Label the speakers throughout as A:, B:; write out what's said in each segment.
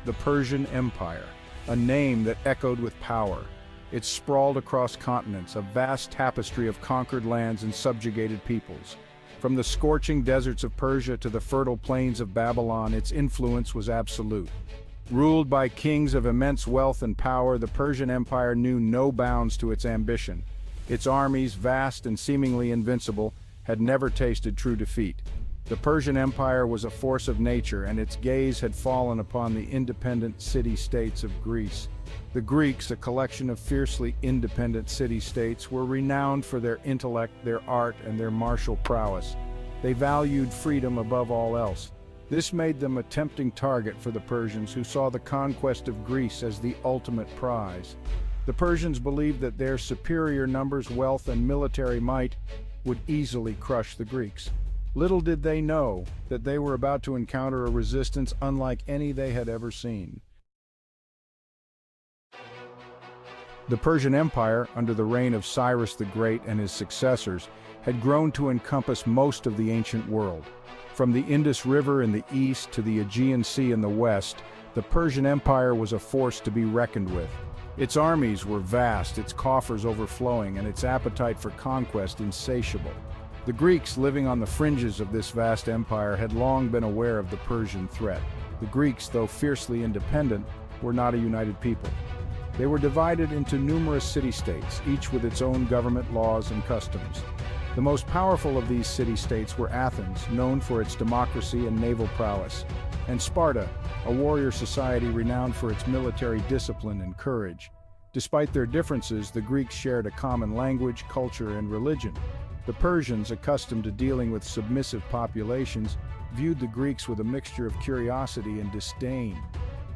A: the Persian Empire, a name that echoed with power. It sprawled across continents, a vast tapestry of conquered lands and subjugated peoples. From the scorching deserts of Persia to the fertile plains of Babylon, its influence was absolute. Ruled by kings of immense wealth and power, the Persian Empire knew no bounds to its ambition. Its armies, vast and seemingly invincible, had never tasted true defeat. The Persian Empire was a force of nature, and its gaze had fallen upon the independent city-states of Greece. The Greeks, a collection of fiercely independent city-states, were renowned for their intellect, their art, and their martial prowess. They valued freedom above all else. This made them a tempting target for the Persians, who saw the conquest of Greece as the ultimate prize. The Persians believed that their superior numbers, wealth, and military might would easily crush the Greeks. Little did they know that they were about to encounter a resistance unlike any they had ever seen. The Persian Empire, under the reign of Cyrus the Great and his successors, had grown to encompass most of the ancient world. From the Indus River in the east to the Aegean Sea in the west, the Persian Empire was a force to be reckoned with. Its armies were vast, its coffers overflowing, and its appetite for conquest insatiable. The Greeks, living on the fringes of this vast empire, had long been aware of the Persian threat. The Greeks, though fiercely independent, were not a united people. They were divided into numerous city-states, each with its own government, laws, and customs. The most powerful of these city-states were Athens, known for its democracy and naval prowess, and Sparta, a warrior society renowned for its military discipline and courage. Despite their differences, the Greeks shared a common language, culture, and religion. The Persians, accustomed to dealing with submissive populations, viewed the Greeks with a mixture of curiosity and disdain.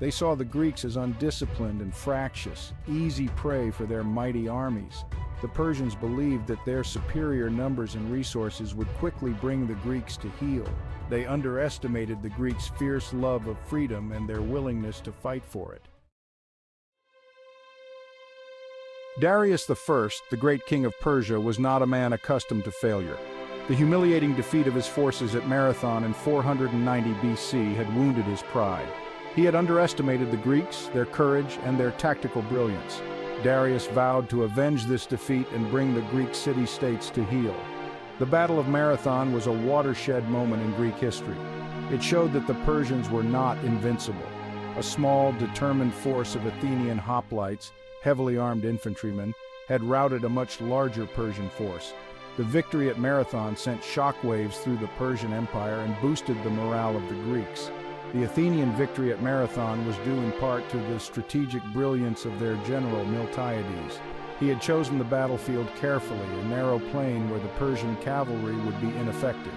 A: They saw the Greeks as undisciplined and fractious, easy prey for their mighty armies. The Persians believed that their superior numbers and resources would quickly bring the Greeks to heel. They underestimated the Greeks' fierce love of freedom and their willingness to fight for it. Darius I, the great king of Persia, was not a man accustomed to failure. The humiliating defeat of his forces at Marathon in 490 BC had wounded his pride. He had underestimated the Greeks, their courage, and their tactical brilliance. Darius vowed to avenge this defeat and bring the Greek city-states to heel. The Battle of Marathon was a watershed moment in Greek history. It showed that the Persians were not invincible. A small, determined force of Athenian hoplites, heavily armed infantrymen, had routed a much larger Persian force. The victory at Marathon sent shockwaves through the Persian Empire and boosted the morale of the Greeks. The Athenian victory at Marathon was due in part to the strategic brilliance of their general Miltiades. He had chosen the battlefield carefully, a narrow plain where the Persian cavalry would be ineffective.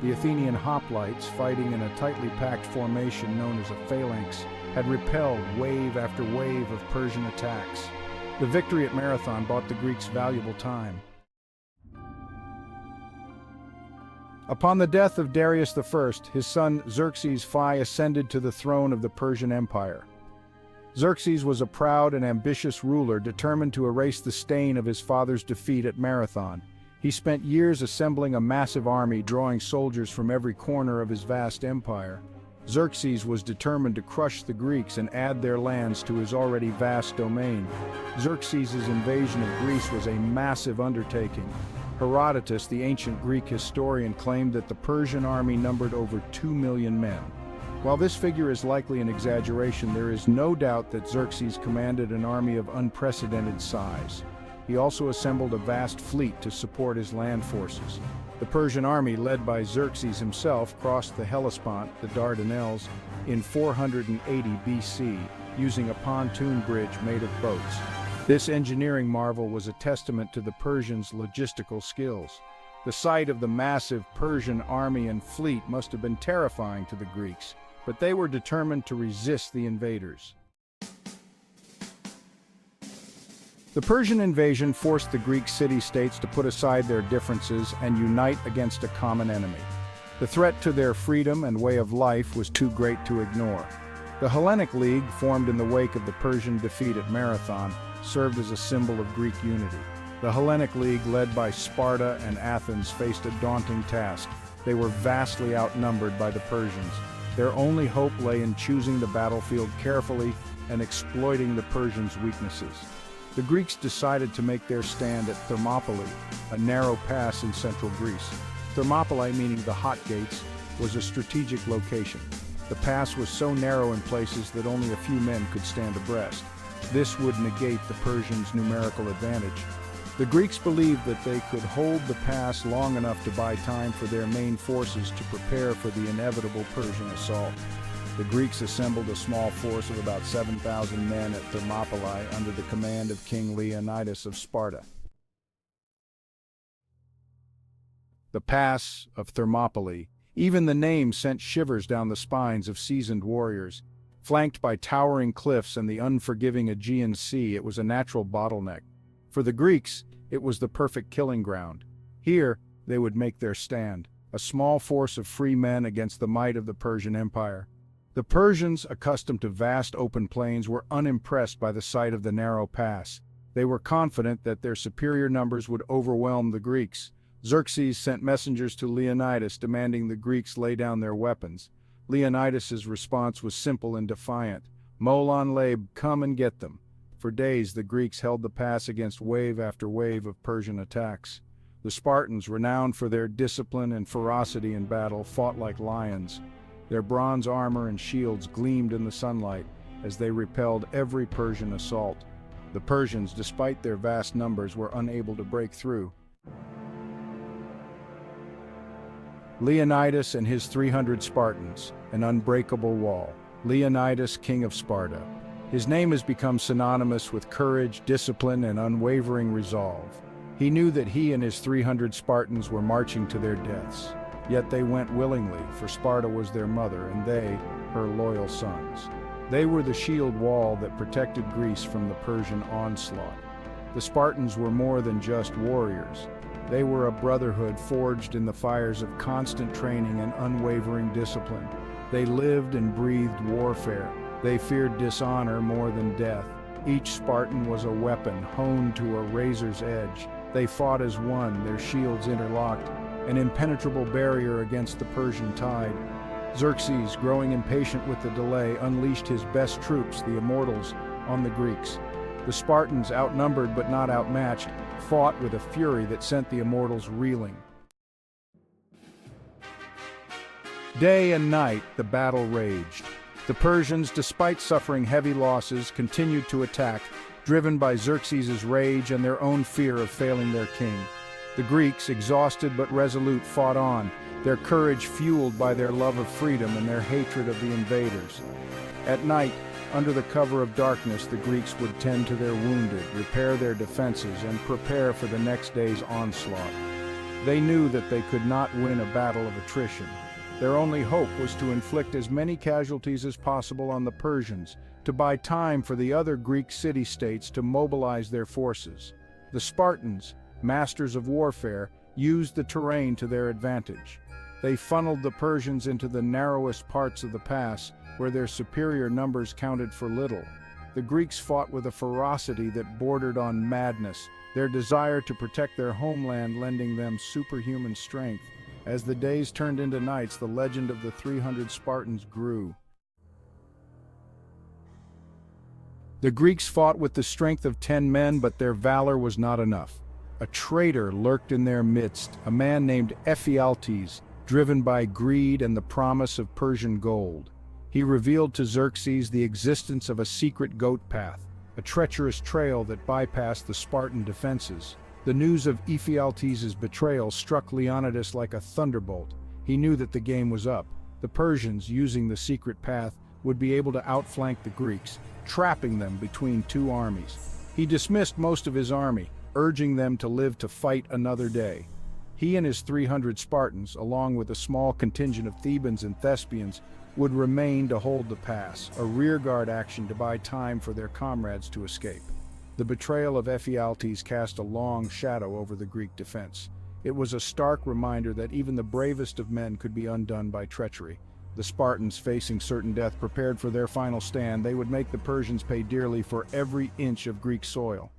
A: The Athenian hoplites, fighting in a tightly packed formation known as a phalanx, had repelled wave after wave of Persian attacks. The victory at Marathon bought the Greeks valuable time. Upon the death of Darius I, his son Xerxes I ascended to the throne of the Persian Empire. Xerxes was a proud and ambitious ruler determined to erase the stain of his father's defeat at Marathon. He spent years assembling a massive army, drawing soldiers from every corner of his vast empire. Xerxes was determined to crush the Greeks and add their lands to his already vast domain. Xerxes' invasion of Greece was a massive undertaking. Herodotus, the ancient Greek historian, claimed that the Persian army numbered over 2 million men. While this figure is likely an exaggeration, there is no doubt that Xerxes commanded an army of unprecedented size. He also assembled a vast fleet to support his land forces. The Persian army, led by Xerxes himself, crossed the Hellespont, the Dardanelles, in 480 BC, using a pontoon bridge made of boats. This engineering marvel was a testament to the Persians' logistical skills. The sight of the massive Persian army and fleet must have been terrifying to the Greeks, but they were determined to resist the invaders. The Persian invasion forced the Greek city-states to put aside their differences and unite against a common enemy. The threat to their freedom and way of life was too great to ignore. The Hellenic League, formed in the wake of the Persian defeat at Marathon, served as a symbol of Greek unity. The Hellenic League, led by Sparta and Athens, faced a daunting task. They were vastly outnumbered by the Persians. Their only hope lay in choosing the battlefield carefully and exploiting the Persians' weaknesses. The Greeks decided to make their stand at Thermopylae, a narrow pass in central Greece. Thermopylae, meaning the hot gates, was a strategic location. The pass was so narrow in places that only a few men could stand abreast. This would negate the Persians' numerical advantage. The Greeks believed that they could hold the pass long enough to buy time for their main forces to prepare for the inevitable Persian assault. The Greeks assembled a small force of about 7,000 men at Thermopylae under the command of King Leonidas of Sparta. The Pass of Thermopylae, even the name sent shivers down the spines of seasoned warriors. Flanked by towering cliffs and the unforgiving Aegean Sea, it was a natural bottleneck. For the Greeks, it was the perfect killing ground. Here, they would make their stand, a small force of free men against the might of the Persian Empire. The Persians, accustomed to vast open plains, were unimpressed by the sight of the narrow pass. They were confident that their superior numbers would overwhelm the Greeks. Xerxes sent messengers to Leonidas demanding the Greeks lay down their weapons. Leonidas's response was simple and defiant. "Molon Labe, come and get them." For days, the Greeks held the pass against wave after wave of Persian attacks. The Spartans, renowned for their discipline and ferocity in battle, fought like lions. Their bronze armor and shields gleamed in the sunlight as they repelled every Persian assault. The Persians, despite their vast numbers, were unable to break through. Leonidas and his 300 Spartans, an unbreakable wall. Leonidas, king of Sparta. His name has become synonymous with courage, discipline, and unwavering resolve. He knew that he and his 300 Spartans were marching to their deaths. Yet they went willingly, for Sparta was their mother, and they, her loyal sons. They were the shield wall that protected Greece from the Persian onslaught. The Spartans were more than just warriors. They were a brotherhood forged in the fires of constant training and unwavering discipline. They lived and breathed warfare. They feared dishonor more than death. Each Spartan was a weapon honed to a razor's edge. They fought as one, their shields interlocked, an impenetrable barrier against the Persian tide. Xerxes, growing impatient with the delay, unleashed his best troops, the Immortals, on the Greeks. The Spartans, outnumbered but not outmatched, fought with a fury that sent the Immortals reeling. Day and night, the battle raged. The Persians, despite suffering heavy losses, continued to attack, driven by Xerxes' rage and their own fear of failing their king. The Greeks, exhausted but resolute, fought on, their courage fueled by their love of freedom and their hatred of the invaders. At night, under the cover of darkness, the Greeks would tend to their wounded, repair their defenses, and prepare for the next day's onslaught. They knew that they could not win a battle of attrition. Their only hope was to inflict as many casualties as possible on the Persians, to buy time for the other Greek city-states to mobilize their forces. The Spartans, masters of warfare, used the terrain to their advantage. They funneled the Persians into the narrowest parts of the pass, where their superior numbers counted for little. The Greeks fought with a ferocity that bordered on madness, their desire to protect their homeland lending them superhuman strength. As the days turned into nights, the legend of the 300 Spartans grew. The Greeks fought with the strength of 10 men, but their valor was not enough. A traitor lurked in their midst, a man named Ephialtes, driven by greed and the promise of Persian gold. He revealed to Xerxes the existence of a secret goat path, a treacherous trail that bypassed the Spartan defenses. The news of Ephialtes' betrayal struck Leonidas like a thunderbolt. He knew that the game was up. The Persians, using the secret path, would be able to outflank the Greeks, trapping them between two armies. He dismissed most of his army, urging them to live to fight another day. He and his 300 Spartans, along with a small contingent of Thebans and Thespians, would remain to hold the pass, a rearguard action to buy time for their comrades to escape. The betrayal of Ephialtes cast a long shadow over the Greek defense. It was a stark reminder that even the bravest of men could be undone by treachery. The Spartans, facing certain death, prepared for their final stand. They would make the Persians pay dearly for every inch of Greek soil.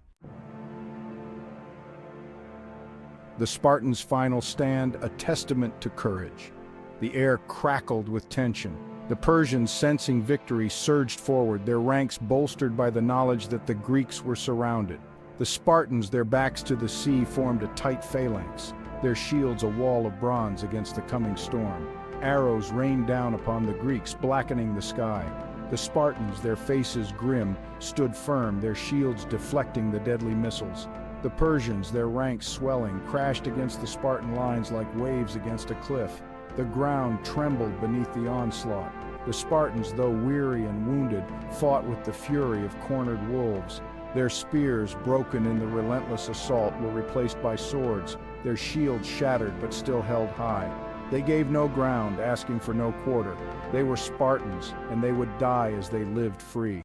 A: The Spartans' final stand, a testament to courage. The air crackled with tension. The Persians, sensing victory, surged forward, their ranks bolstered by the knowledge that the Greeks were surrounded. The Spartans, their backs to the sea, formed a tight phalanx, their shields a wall of bronze against the coming storm. Arrows rained down upon the Greeks, blackening the sky. The Spartans, their faces grim, stood firm, their shields deflecting the deadly missiles. The Persians, their ranks swelling, crashed against the Spartan lines like waves against a cliff. The ground trembled beneath the onslaught. The Spartans, though weary and wounded, fought with the fury of cornered wolves. Their spears, broken in the relentless assault, were replaced by swords, their shields shattered but still held high. They gave no ground, asking for no quarter. They were Spartans, and they would die as they lived free.